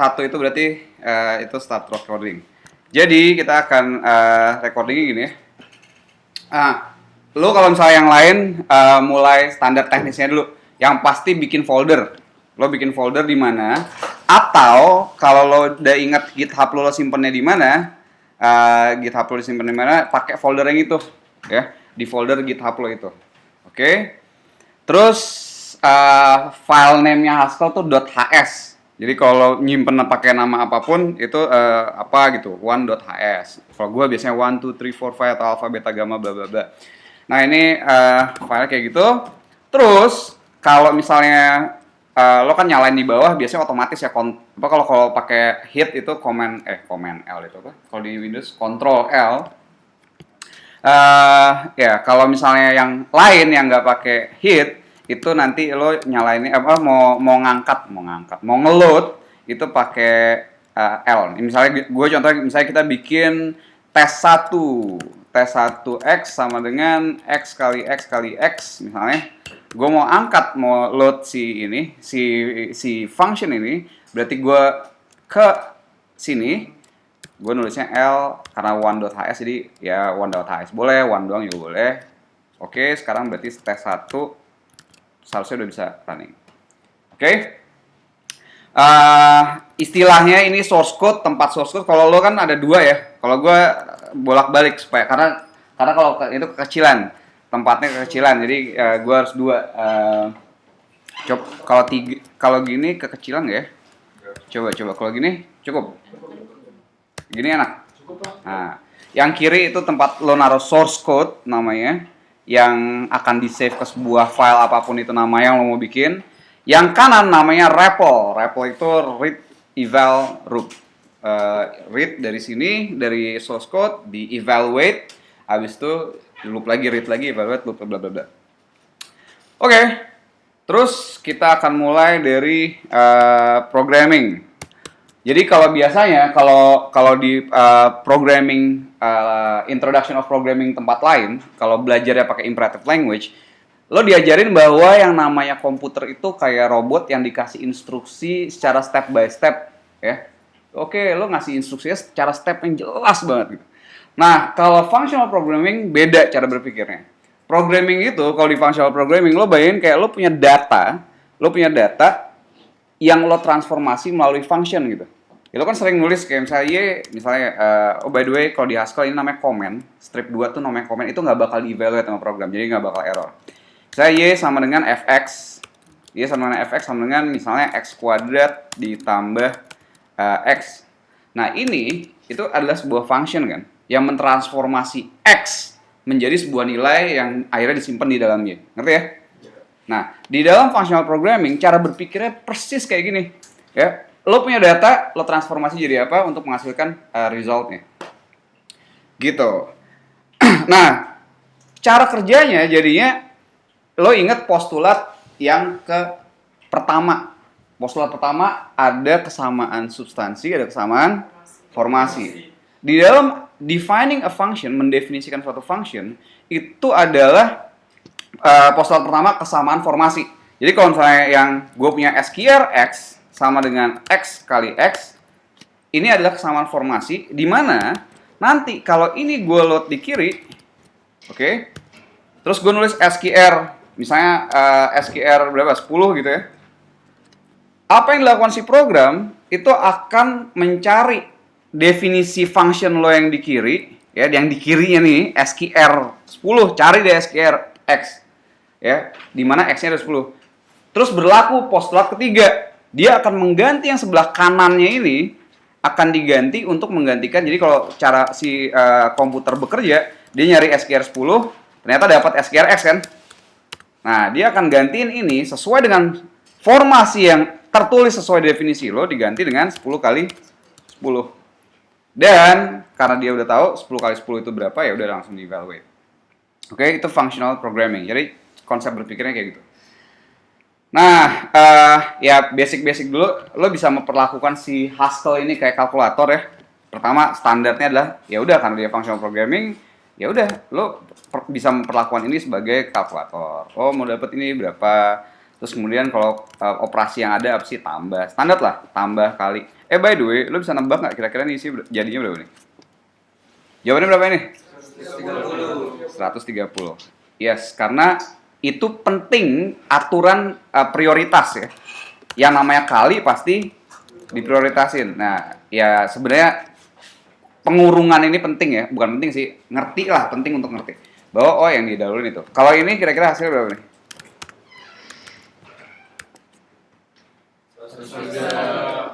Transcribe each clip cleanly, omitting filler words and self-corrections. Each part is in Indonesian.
Satu itu berarti itu start recording. Jadi kita akan recordingnya gini ya. Lo kalau misalnya yang lain mulai standar teknisnya dulu. Yang pasti bikin folder. Lo bikin folder di mana? Atau kalau lo udah ingat GitHub lo simpennya di mana? GitHub lo simpen di mana? Pakai folder yang itu, ya. Di folder GitHub lo itu. Oke. Terus file name-nya Haskell tuh .hs. Jadi kalau nyimpen pakai nama apapun itu apa gitu, one.hs. Kalau gue biasanya 1, 2, 3, 4, 5 atau alpha, beta, gamma, bla bla bla. Nah ini file kayak gitu. Terus kalau misalnya lo kan nyalain di bawah, biasanya otomatis ya kalau pakai hit itu command L itu apa? Kalau di Windows Control L. Ya kalau misalnya yang lain yang nggak pakai hit itu nanti lo nyalainnya mau ngeload itu pakai L. Misalnya gue contohnya misalnya kita bikin tes 1x sama dengan x kali x kali x misalnya. Gue mau load si function ini, berarti gue ke sini, gue nulisnya L karena one.hs jadi ya one.hs boleh, one doang juga boleh. Oke, sekarang berarti tes 1 seharusnya udah bisa running. Oke. Istilahnya ini source code, tempat source code. Kalau lo kan ada 2 ya. Kalau gue bolak-balik supaya karena kalau itu kekecilan, tempatnya kekecilan. Jadi gue harus 2. Kalau gini kekecilan nggak ya? Coba kalau gini cukup. Gini enak. Nah, yang kiri itu tempat lo naruh source code namanya, yang akan di-save ke sebuah file apapun itu nama yang lo mau bikin. Yang kanan namanya REPL. REPL itu read eval root. Read dari sini, dari source code, di evaluate, habis itu loop lagi, read lagi, evaluate, loop, bla bla bla. Oke. Terus kita akan mulai dari programming. Jadi kalau biasanya kalau di programming introduction of programming tempat lain, kalau belajarnya pakai imperative language, lo diajarin bahwa yang namanya komputer itu kayak robot yang dikasih instruksi secara step by step, ya. Oke, lo ngasih instruksinya secara step yang jelas banget gitu. Nah, kalau functional programming beda cara berpikirnya. Programming itu kalau di functional programming lo bayangin kayak lo punya data yang lo transformasi melalui function gitu. Ya, lo kan sering nulis kayak misalnya oh by the way kalau di Haskell ini namanya comment, strip 2 tuh namanya comment, itu nggak bakal di-evaluate sama program, jadi nggak bakal error. Misalnya y sama dengan fx, sama dengan misalnya x kuadrat ditambah x. Nah ini itu adalah sebuah function kan, yang mentransformasi x menjadi sebuah nilai yang akhirnya disimpan di dalamnya, ngerti ya? Nah, di dalam functional programming, cara berpikirnya persis kayak gini. Ya, lo punya data, lo transformasi jadi apa untuk menghasilkan resultnya. Gitu. Nah, cara kerjanya jadinya, lo ingat postulat yang pertama. Postulat pertama ada kesamaan substansi, ada kesamaan formasi. Di dalam defining a function, mendefinisikan suatu function, itu adalah postulat pertama kesamaan formasi. Jadi kalau misalnya yang gue punya skr x sama dengan x kali x, ini adalah kesamaan formasi di mana nanti kalau ini gue load di kiri, oke, terus gue nulis skr, misalnya skr berapa, 10 gitu ya. Apa yang dilakukan si program itu akan mencari definisi function lo yang di kiri, ya, yang di kirinya nih skr 10, cari deh skr x. Ya, di mana x-nya ada 10. Terus berlaku postulat ketiga. Dia akan mengganti yang sebelah kanannya ini akan diganti untuk menggantikan. Jadi kalau cara si komputer bekerja, dia nyari skr 10, ternyata dapat skr x kan. Nah, dia akan gantiin ini sesuai dengan formasi yang tertulis sesuai definisi lo, diganti dengan 10 kali 10. Dan karena dia udah tahu 10 kali 10 itu berapa, ya udah langsung di-evaluate. Oke, itu functional programming. Jadi konsep berpikirnya kayak gitu. Nah, ya basic dulu, lo bisa memperlakukan si Haskell ini kayak kalkulator ya. Pertama standarnya adalah ya udah karena dia functional programming, ya udah lo bisa memperlakukan ini sebagai kalkulator. Oh mau dapat ini berapa? Terus kemudian kalau operasi yang ada apa sih, tambah. Standar lah, tambah kali. By the way, lo bisa nebak nggak kira-kira nih isi jadinya berapa nih? Jawabannya berapa ini? 130. Yes, karena itu penting aturan prioritas ya. Yang namanya kali pasti diprioritasin. Nah, ya sebenarnya pengurungan ini penting ya, bukan penting sih, ngerti lah, penting untuk ngerti. Bahwa yang didahuluin itu. Kalau ini kira-kira hasilnya berapa nih?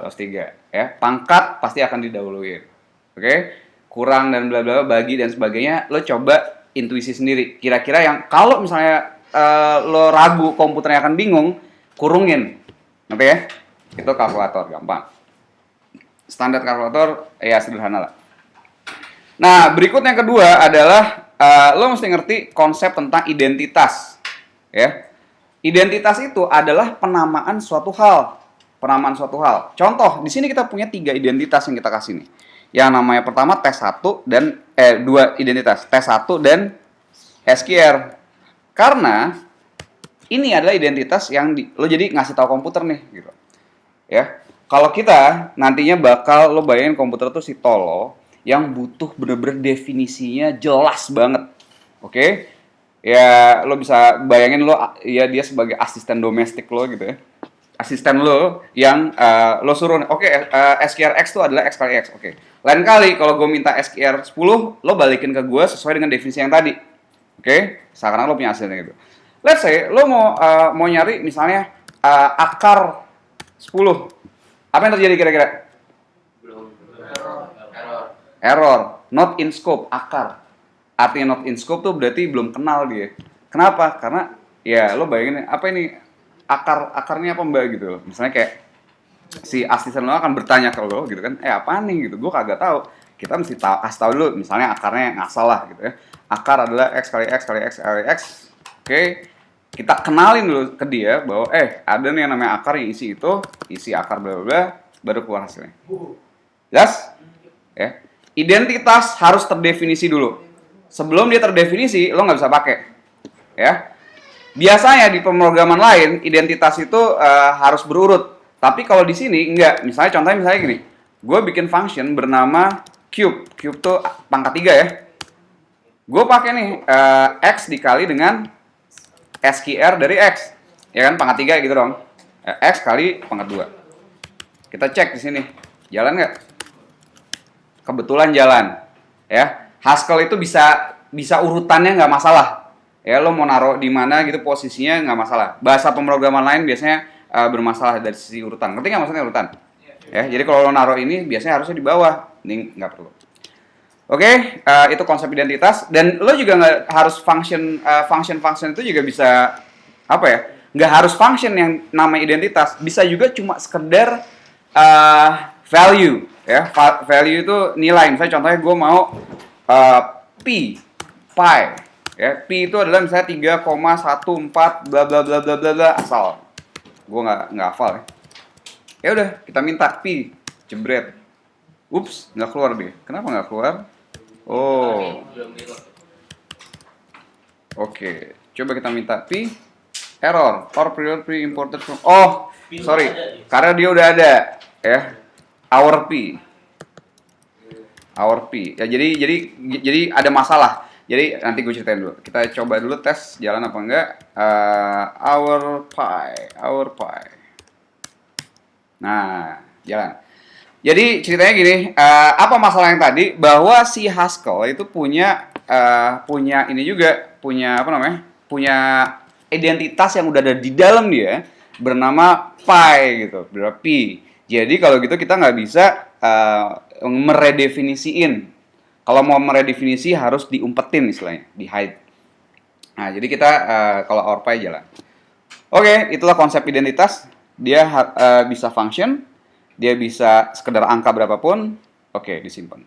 103 ya. Pangkat pasti akan didahuluin. Oke? Kurang dan bla bla bagi dan sebagainya, lo coba intuisi sendiri. Kira-kira yang kalau misalnya lo ragu komputernya akan bingung, kurungin. Ngerti ya? Itu kalkulator, gampang. Standar kalkulator ya sederhana lah. Nah, berikut yang kedua adalah lo mesti ngerti konsep tentang identitas. Ya. Identitas itu adalah penamaan suatu hal. Penamaan suatu hal. Contoh, di sini kita punya 3 identitas yang kita kasih nih. Yang namanya pertama T1 dan 2 identitas, T1 dan SQR. Karena ini adalah identitas yang lo jadi ngasih tahu komputer nih gitu. Ya. Kalau kita nantinya bakal lo bayangin komputer tuh si tolo yang butuh bener-bener definisinya jelas banget. Oke? Ya lo bisa bayangin lo ya dia sebagai asisten domestik lo gitu ya. Asisten lo yang lo suruh, SQR X itu adalah X kali X. Oke. Lain kali kalau gue minta SQR 10, lo balikin ke gue sesuai dengan definisi yang tadi. Oke? Sekarang lo punya hasilnya gitu. Let's say lo mau nyari misalnya akar 10. Apa yang terjadi kira-kira? Error. Not in scope, akar. Artinya not in scope tuh berarti belum kenal dia. Kenapa? Karena ya lo bayangin apa ini akarnya apa mbak gitu loh. Misalnya kayak si asisten lo akan bertanya ke lo gitu kan, apa nih gitu, gue kagak tahu. Kita mesti kasih tahu dulu, misalnya akarnya nggak salah gitu ya. Akar adalah X kali X kali X kali X. Oke, kita kenalin dulu ke dia bahwa ada nih yang namanya akar yang isi itu, isi akar bla bla, baru keluar hasilnya. Jelas? Ya. Identitas harus terdefinisi dulu. Sebelum dia terdefinisi, lo nggak bisa pakai. Ya. Biasanya di pemrograman lain, identitas itu harus berurut. Tapi kalau di sini enggak. Contohnya misalnya gini. Gue bikin function bernama cube. Cube tuh pangkat 3 ya. Gue pakai nih X dikali dengan SQR dari X. Ya kan, pangkat 3 gitu dong. X kali pangkat 2. Kita cek di sini. Jalan nggak? Kebetulan jalan. Ya. Haskell itu bisa urutannya nggak masalah. Ya, lo mau naruh di mana gitu posisinya nggak masalah. Bahasa pemrograman lain biasanya bermasalah dari sisi urutan. Ngerti nggak maksudnya urutan? Ya, jadi kalau lo naruh ini biasanya harusnya di bawah. Ini nggak perlu. Oke, itu konsep identitas. Dan lo juga nggak harus function itu juga bisa apa ya? Nggak harus function yang namanya identitas. Bisa juga cuma sekedar value. Ya, value itu nilai. Misalnya contohnya gue mau pi. Ya, pi itu adalah misalnya 3,14 bla bla bla bla bla bla, asal. Gue nggak hafal ya. Ya udah, kita minta pi, jebret. Ups, nggak keluar deh. Kenapa nggak keluar? Oh. Oke, coba kita minta pi, error, or period pre-imported from. Oh, sorry, karena dia udah ada, ya. Our pi. Ya jadi ada masalah. Jadi nanti gue ceritain dulu. Kita coba dulu tes jalan apa enggak. Our pi. Nah, jalan. Jadi ceritanya gini, apa masalah yang tadi? Bahwa si Haskell itu punya ini juga, punya identitas yang udah ada di dalam dia bernama pi gitu, bernama pi. Jadi kalau gitu kita nggak bisa meredefinisiin. Kalau mau meredefinisi harus diumpetin istilahnya, di hide. Nah, jadi kita kalau our pi jalan. Oke, itulah konsep identitas. Dia bisa function, dia bisa sekedar angka berapapun. Oke, disimpan.